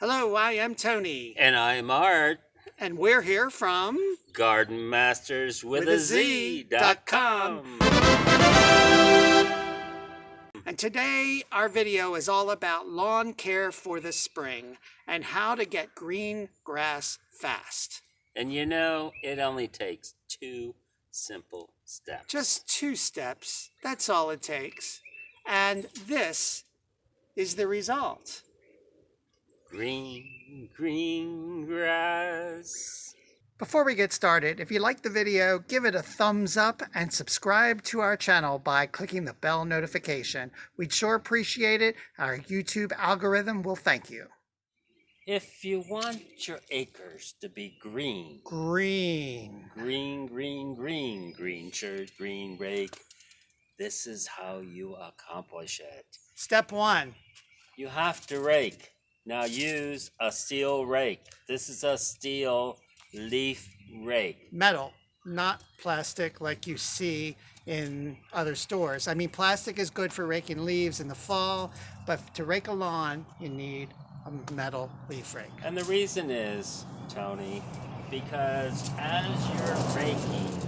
Hello, I am Tony. And I'm Art. And we're here from Garden Masterz with a Z.com. And today our video is all about lawn care for the spring and how to get green grass fast. And you know, it only takes 2 simple steps. Just 2 steps, that's all it takes. And this is the result. Green grass. Before we get started, if you like the video, give it a thumbs up and subscribe to our channel by clicking the bell notification. We'd sure appreciate it. Our YouTube algorithm will thank you. If you want your acres to be green. Green Green shirt, green rake. This is how you accomplish it. Step 1. You have to rake. Now use a steel rake. This is a steel leaf rake. Metal, not plastic like you see in other stores. I mean, plastic is good for raking leaves in the fall, but to rake a lawn, you need a metal leaf rake. And the reason is, Tony, because as you're raking,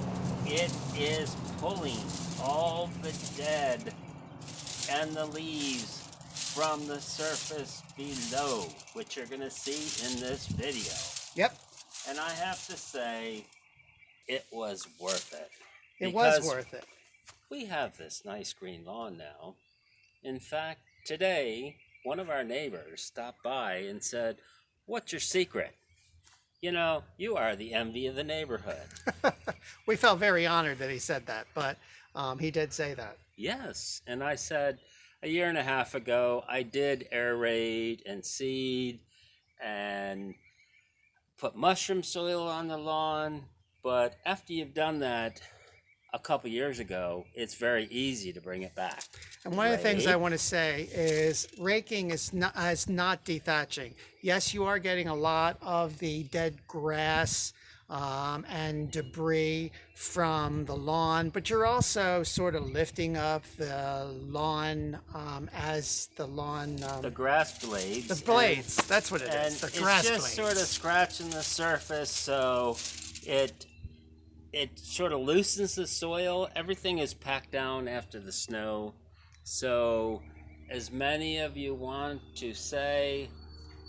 it is pulling all the dead and the leaves from the surface below, which you're going to see in this video. Yep. And I have to say, it was worth it. It was worth it. We have this nice green lawn now. In fact, today, one of our neighbors stopped by and said, "What's your secret? You know, you are the envy of the neighborhood." We felt very honored that he said that, but he did say that. Yes, and I said, a year and a half ago, I did aerate and seed and put mushroom soil on the lawn. But after you've done that a couple years ago, it's very easy to bring it back. And one of the things I want to say is raking is not dethatching. Yes, you are getting a lot of the dead grass and debris from the lawn, but you're also sort of lifting up the lawn as the lawn... the grass blades. The blades, that's what it is, the grass blades. And it's just sort of scratching the surface, so it sort of loosens the soil. Everything is packed down after the snow. So as many of you want to say,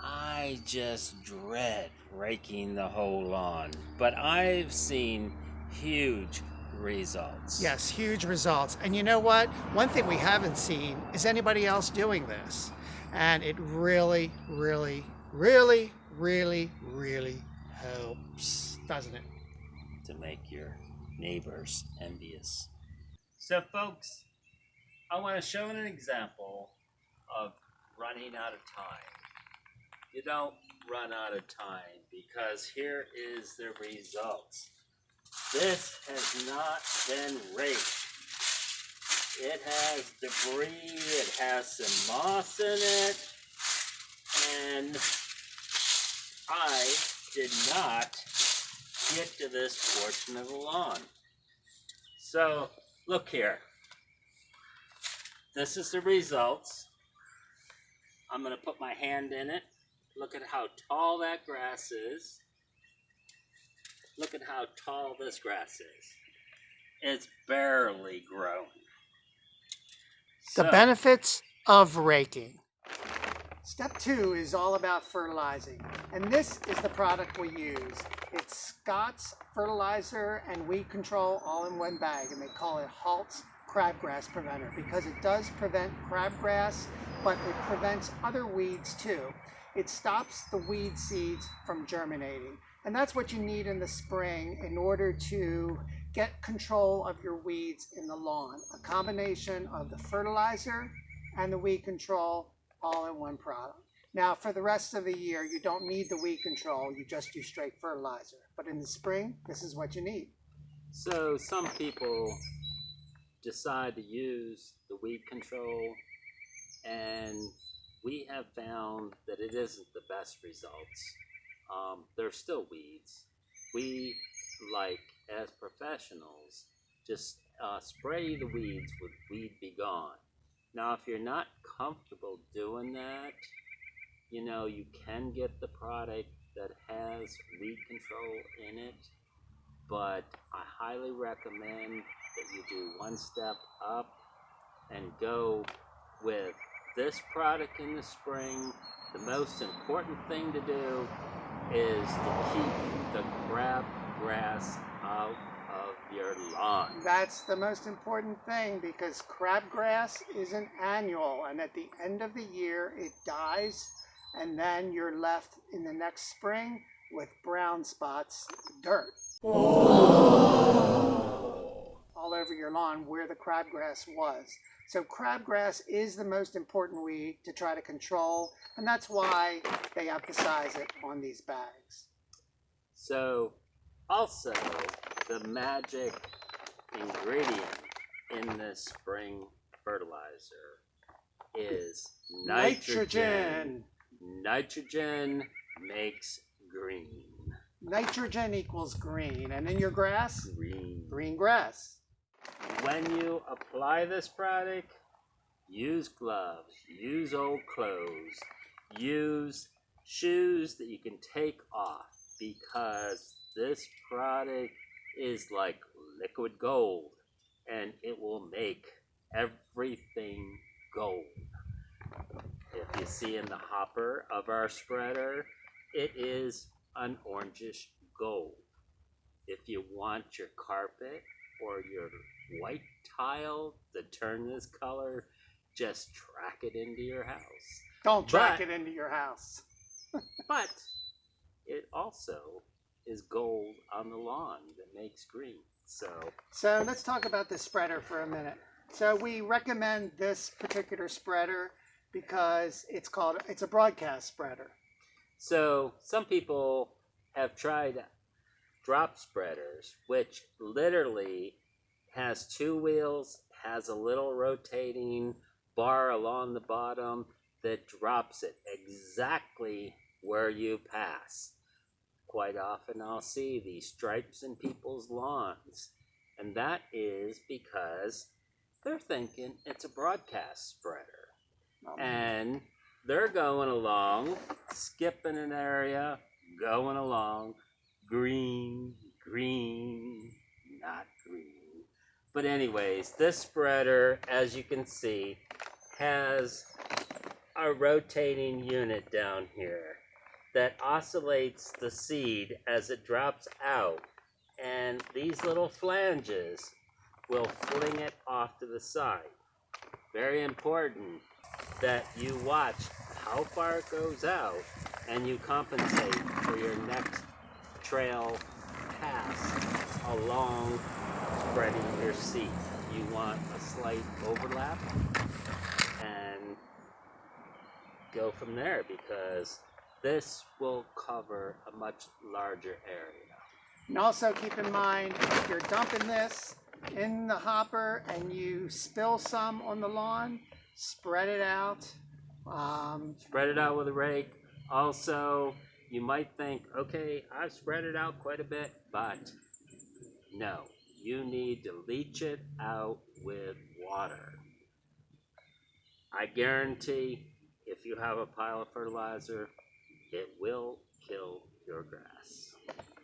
I just dread raking the whole lawn, but I've seen huge results. Yes, huge results. And you know what? One thing we haven't seen is anybody else doing this. And it really, really, really, really, really helps, doesn't it? To make your neighbors envious. So folks, I want to show an example of running out of time. You don't run out of time because here is the results. This has not been raked. It has debris, it has some moss in it, and I did not get to this portion of the lawn. So look here. This is the results. I'm going to put my hand in it. Look at how tall that grass is. Look at how tall this grass is. It's barely grown. The benefits of raking. Step 2 is all about fertilizing. And this is the product we use. It's Scott's fertilizer and weed control all in one bag. And they call it Halt's crabgrass preventer because it does prevent crabgrass, but it prevents other weeds too. It stops the weed seeds from germinating. And that's what you need in the spring in order to get control of your weeds in the lawn. A combination of the fertilizer and the weed control all in one product. Now for the rest of the year, you don't need the weed control, you just do straight fertilizer. But in the spring, this is what you need. So some people decide to use the weed control, and we have found that it isn't the best results. There's still weeds. We, like as professionals, just spray the weeds with Weed Be Gone. Now, if you're not comfortable doing that, you know, you can get the product that has weed control in it, but I highly recommend that you do one step up and go with this product in the spring. The most important thing to do is to keep the crabgrass out of your lawn. That's the most important thing, because crabgrass isn't annual, and at the end of the year it dies, and then you're left in the next spring with brown spots, dirt, all over your lawn where the crabgrass was. So crabgrass is the most important weed to try to control, and that's why they emphasize it on these bags. So also, the magic ingredient in this spring fertilizer is nitrogen. Nitrogen makes green. Nitrogen equals green, and in your grass? Green. Green grass. When you apply this product, use gloves, use old clothes, use shoes that you can take off, because this product is like liquid gold, and it will make everything gold. If you see in the hopper of our spreader, it is an orangish gold. If you want your carpet or your white tile to turn this color, just track it into your house. Don't track it into your house. But it also is gold on the lawn that makes green. So let's talk about this spreader for a minute. So we recommend this particular spreader because it's a broadcast spreader. So some people have tried drop spreaders, which literally has two wheels, has a little rotating bar along the bottom that drops it exactly where you pass. Quite often I'll see these stripes in people's lawns, and that is because they're thinking it's a broadcast spreader. And they're going along, skipping an area, going along, green, green, not green. But anyways, this spreader, as you can see, has a rotating unit down here that oscillates the seed as it drops out, and these little flanges will fling it off to the side. Very important that you watch how far it goes out and you compensate for your next trail pass along spreading your seed. You want a slight overlap and go from there, because this will cover a much larger area. And also keep in mind, if you're dumping this in the hopper and you spill some on the lawn, spread it out. Spread it out with a rake. Also, you might think, okay, I've spread it out quite a bit, but no, you need to leach it out with water. I guarantee if you have a pile of fertilizer, it will kill your grass.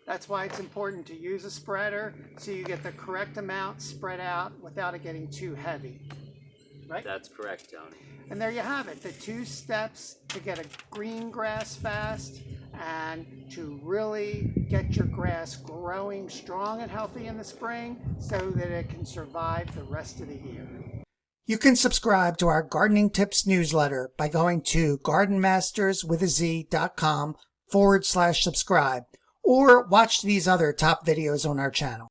That's why it's important to use a spreader so you get the correct amount spread out without it getting too heavy. Right? That's correct, Tony. And there you have it, the 2 steps to get a green grass fast and to really get your grass growing strong and healthy in the spring so that it can survive the rest of the year. You can subscribe to our gardening tips newsletter by going to gardenmasters.com/subscribe, or watch these other top videos on our channel.